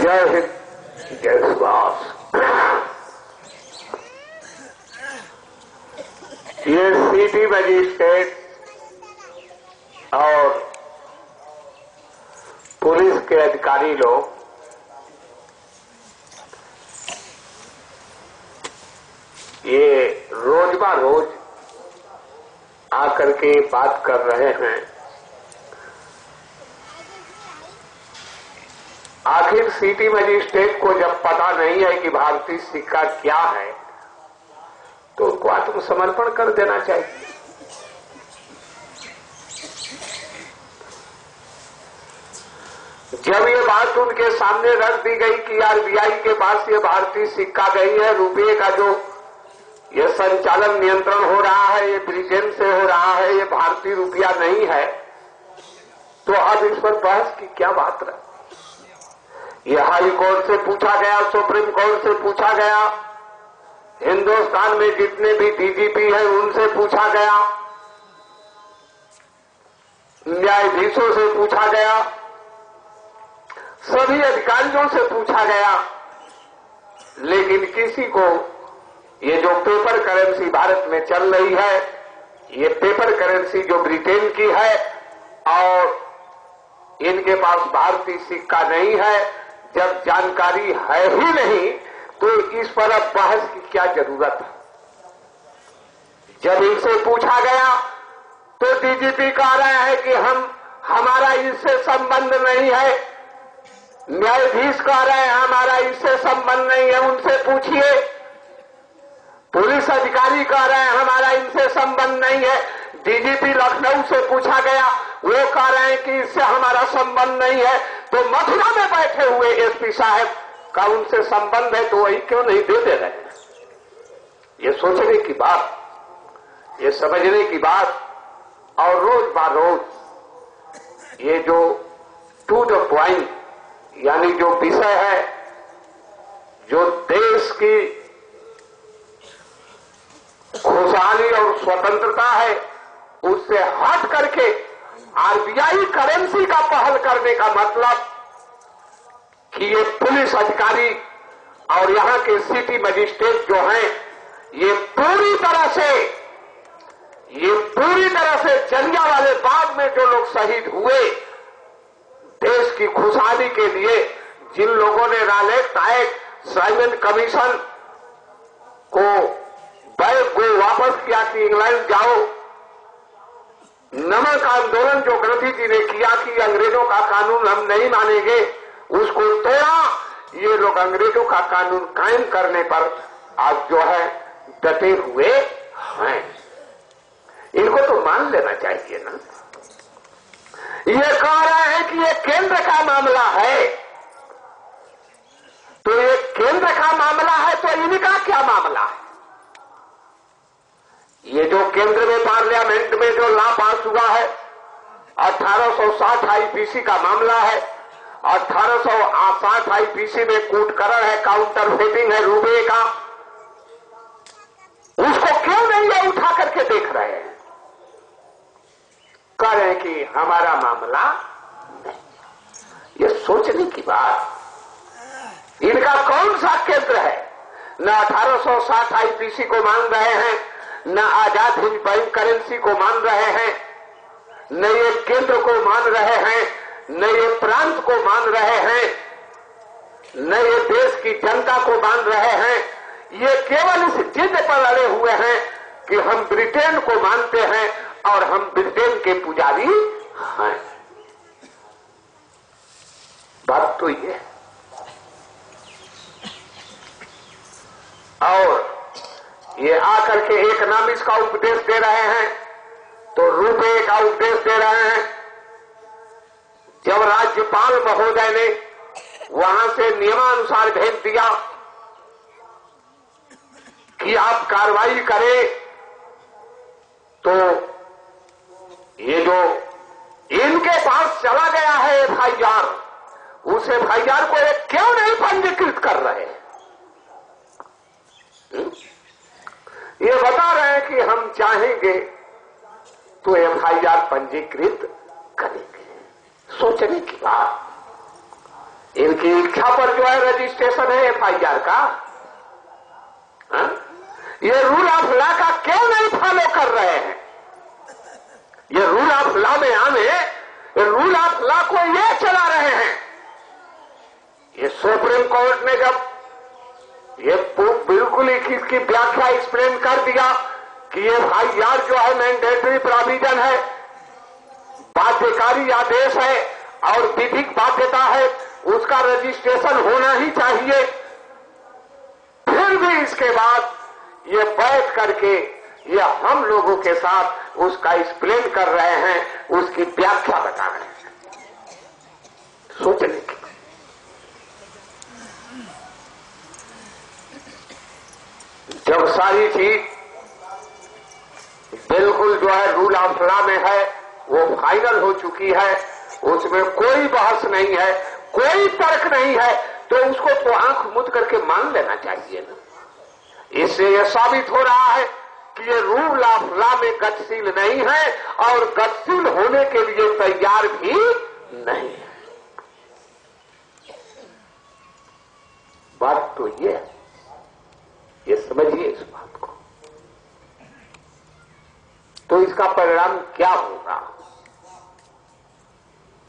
जय हिंद, जय सुभाष। ये सिटी मजिस्ट्रेट और पुलिस के अधिकारी लोग ये रोज बा रोज आकर के बात कर रहे हैं। आखिर सिटी मजिस्ट्रेट को जब पता नहीं है कि भारतीय सिक्का क्या है तो उनको आत्मसमर्पण कर देना चाहिए। जब ये बात उनके सामने रख दी गई कि आरबीआई के पास ये भारतीय सिक्का नहीं है, रुपये का जो ये संचालन नियंत्रण हो रहा है ये ब्रिटेन से हो रहा है, ये भारतीय रुपया नहीं है, तो अब इस पर बहस की क्या बात रही। ये हाई कोर्ट से पूछा गया, सुप्रीम कोर्ट से पूछा गया, हिंदुस्तान में जितने भी डीजीपी हैं उनसे पूछा गया, न्यायाधीशों से पूछा गया, सभी अधिकारियों से पूछा गया, लेकिन किसी को ये जो पेपर करेंसी भारत में चल रही है, ये पेपर करेंसी जो ब्रिटेन की है और इनके पास भारतीय सिक्का नहीं है, जब जानकारी है ही नहीं तो इस पर अब बहस की क्या जरूरत है। जब इनसे पूछा गया तो डीजीपी कह रहे हैं कि हमारा इससे संबंध नहीं है, न्यायाधीश कह रहे हैं हमारा इससे संबंध नहीं है, उनसे पूछिए। पुलिस अधिकारी कह रहे हैं हमारा इनसे संबंध नहीं है। डीजीपी लखनऊ से पूछा गया, वो कह रहे हैं कि इससे हमारा संबंध नहीं है। तो मथुरा में बैठे हुए एसपी साहब का उनसे संबंध है तो वही क्यों नहीं दे रहे हैं। ये सोचने की बात, ये समझने की बात। और रोज बार रोज ये जो टू द पॉइंट यानी जो विषय है, जो देश की खुशहाली और स्वतंत्रता है, उससे हट करके आरबीआई करेंसी का पहल करने का मतलब कि ये पुलिस अधिकारी और यहां के सिटी मजिस्ट्रेट जो हैं, ये पूरी तरह से जलियांवाले बाग में जो लोग शहीद हुए, देश की खुशहाली के लिए जिन लोगों ने रालेट एक्ट, साइमन कमीशन को बैग को वापस किया कि इंग्लैंड जाओ, नमक आंदोलन जो गांधी जी ने किया कि अंग्रेजों का कानून हम नहीं मानेंगे, उसको तोड़ा। ये लोग अंग्रेजों का कानून कायम करने पर आज जो है डटे हुए हैं। इनको तो मान लेना चाहिए ना। ये कह रहे हैं कि ये केंद्र का मामला है, तो ये केंद्र का मामला है तो इनका क्या मामला है। ये जो केंद्र में पार्लियामेंट में जो लॉ पास हुआ है 1860 आईपीसी का मामला है, 1860 आईपीसी में कूटकरण है, काउंटर फेटिंग है रुपये का, उसको क्यों नहीं ये उठा करके देख रहे हैं। कह रहे हैं कि हमारा मामला नहीं। ये सोचने की बात। इनका कौन सा केंद्र है। न 1860 आईपीसी को मान रहे हैं, न आजाद हिंद बैंक करेंसी को मान रहे हैं, न ये केंद्र को मान रहे हैं, न ये प्रांत को मान रहे हैं, न ये देश की जनता को मान रहे हैं। ये केवल इस जिद पर अड़े हुए हैं कि हम ब्रिटेन को मानते हैं और हम ब्रिटेन के पुजारी हैं। बात तो ये है। और ये आकर के इकोनॉमिक्स का उपदेश दे रहे हैं तो रुपये का उपदेश दे रहे हैं। जब राज्यपाल महोदय ने वहां से नियमानुसार भेज दिया कि आप कार्रवाई करें, तो ये जो इनके पास चला गया है एफआईआर, उस एफआईआर को ये क्यों नहीं पंजीकृत कर रहे हैं। ये बता रहे हैं कि हम चाहेंगे तो एफआईआर पंजीकृत करेंगे। सोचने की बात। इनके उनकी इच्छा पर जो है रजिस्ट्रेशन है एफआईआर का। हा? ये रूल ऑफ लॉ का क्यों नहीं फॉलो कर रहे हैं? ये रूल ऑफ लॉ में आने, रूल ऑफ लॉ को ये चला रहे हैं। ये सुप्रीम कोर्ट ने जब ये बिल्कुल इसकी व्याख्या एक्सप्लेन कर दिया कि ये एफआईआर जो है मैंडेटरी प्रोविजन है, बाध्यकारी आदेश है और विधिक बाध्यता है, उसका रजिस्ट्रेशन होना ही चाहिए। फिर भी इसके बाद ये बैठ करके ये हम लोगों के साथ उसका एक्सप्लेन कर रहे हैं, उसकी व्याख्या बता रहे हैं। सोचने की जब सारी चीज बिल्कुल जो है रूल ऑफ लॉ में है, वो फाइनल हो चुकी है, उसमें कोई बहस नहीं है, कोई तर्क नहीं है, तो उसको तो आंख मूंद करके मान लेना चाहिए ना। इससे यह साबित हो रहा है कि ये रूल ऑफ लॉ में गतिशील नहीं है और गतिशील होने के लिए तैयार भी नहीं है। बात तो ये समझिए इस बात को। तो इसका परिणाम क्या होगा?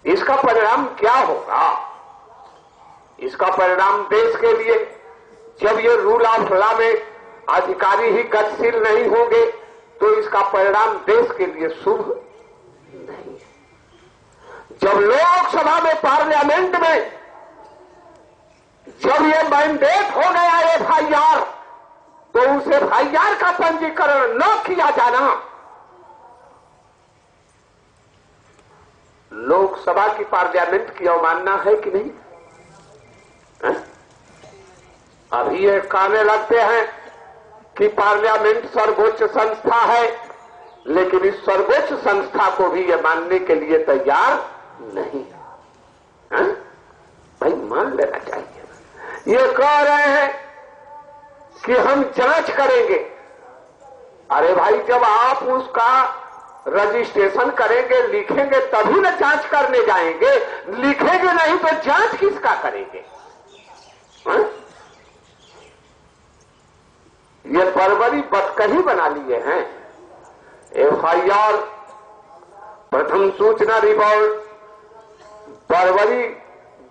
इसका परिणाम क्या होगा? इसका परिणाम देश के लिए, जब ये रूल ऑफ लॉ में अधिकारी ही गतिशील नहीं होंगे तो इसका परिणाम देश के लिए शुभ नहीं है। जब लोकसभा में, पार्लियामेंट में जब ये मैंडेट हो गया एफआईआर, तो उस एफआईआर का पंजीकरण न किया जाना लोकसभा की, पार्लियामेंट की अवमानना है कि नहीं? है? अभी ये कहने लगते हैं कि पार्लियामेंट सर्वोच्च संस्था है, लेकिन इस सर्वोच्च संस्था को भी ये मानने के लिए तैयार नहीं है। भाई मान लेना चाहिए। ये कह रहे हैं कि हम जांच करेंगे। अरे भाई, जब आप उसका रजिस्ट्रेशन करेंगे, लिखेंगे, तभी ना जांच करने जाएंगे। लिखेंगे नहीं तो जांच किसका करेंगे? हा? ये बर्बरी बदकही बना लिए हैं। एफआईआर, प्रथम सूचना रिपोर्ट, बर्बरी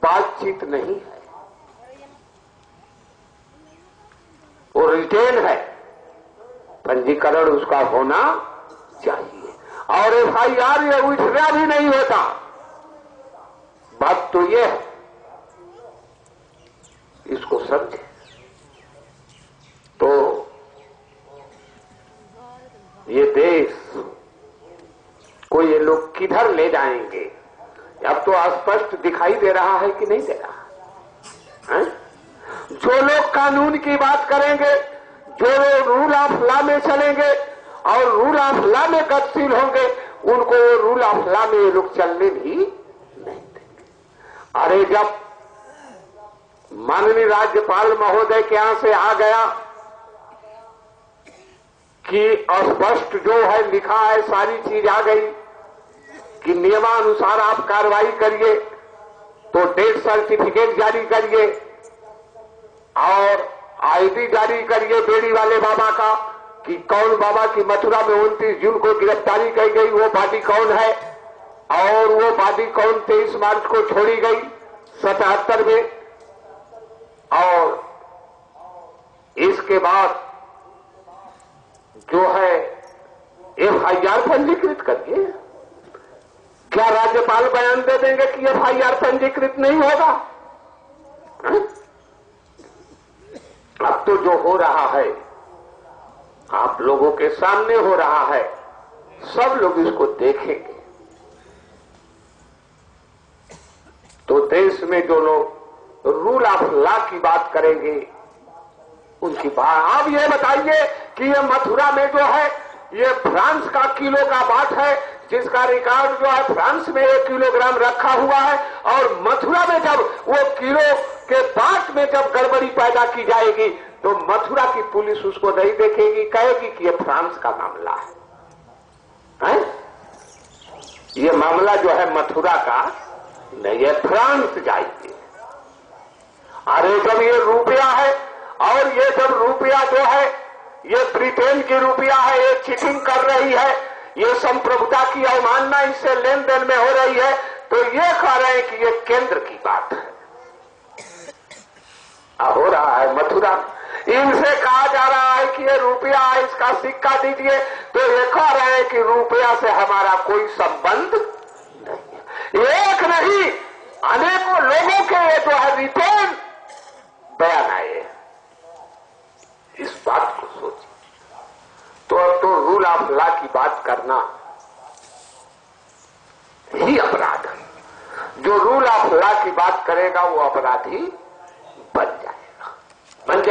बातचीत नहीं है, वो रिटेन है। पंजीकरण उसका होना चाहिए और एफआईआर ये उठना भी नहीं होता। बात तो ये है, इसको समझे। तो ये देश को ये लोग किधर ले जाएंगे, अब तो स्पष्ट दिखाई दे रहा है कि नहीं दे रहा है? जो लोग कानून की बात करेंगे, जो लोग रूल ऑफ लॉ में चलेंगे और रूल ऑफ लॉ में गतिशील होंगे, उनको रूल ऑफ लॉ में ये लोग चलने भी नहीं देंगे। अरे जब माननीय राज्यपाल महोदय के यहां से आ गया कि स्पष्ट जो है लिखा है, सारी चीज आ गई कि नियमानुसार आप कार्रवाई करिए, तो डेथ सर्टिफिकेट जारी करिए और आईडी जारी करिए बेड़ी वाले बाबा का, कि कौन बाबा की मथुरा में 29 जून को गिरफ्तारी की गई, वो बॉडी कौन है और वो बॉडी कौन 23 मार्च को छोड़ी गई 77 में। और इसके बाद जो है एफआईआर पंजीकृत करिए। क्या राज्यपाल बयान दे देंगे कि एफआईआर पंजीकृत नहीं होगा? अब तो जो हो रहा है आप लोगों के सामने हो रहा है, सब लोग इसको देखेंगे। तो देश में जो लोग रूल ऑफ लॉ की बात करेंगे, उनकी बात। आप ये बताइए कि ये मथुरा में जो है ये फ्रांस का किलो का बाट है, जिसका रिकॉर्ड जो है फ्रांस में 1 किलोग्राम रखा हुआ है, और मथुरा में जब वो किलो के बाट में जब गड़बड़ी पैदा की जाएगी तो मथुरा की पुलिस उसको नहीं देखेगी, कहेगी कि ये फ्रांस का मामला है? ये मामला जो है मथुरा का नहीं, ये फ्रांस जाएगी। अरे जब ये रुपया है, और ये जब रुपया जो है ये ब्रिटेन की रुपया है, ये चीटिंग कर रही है, ये संप्रभुता की अवमानना इससे लेन देन में हो रही है, तो ये कह रहे हैं कि ये केंद्र की बात है। हो रहा है मथुरा, इनसे कहा जा रहा है कि ये रुपया है, इसका सिक्का दीजिए, तो ये कह रहे हैं कि रुपया से हमारा कोई संबंध नहीं है। एक नहीं, अनेकों लोगों के ये जो है रिटर्न बयान आए, इस बात को सोचिए। तो रूल ऑफ लॉ की बात करना ही अपराध है। जो रूल ऑफ लॉ की बात करेगा वो अपराधी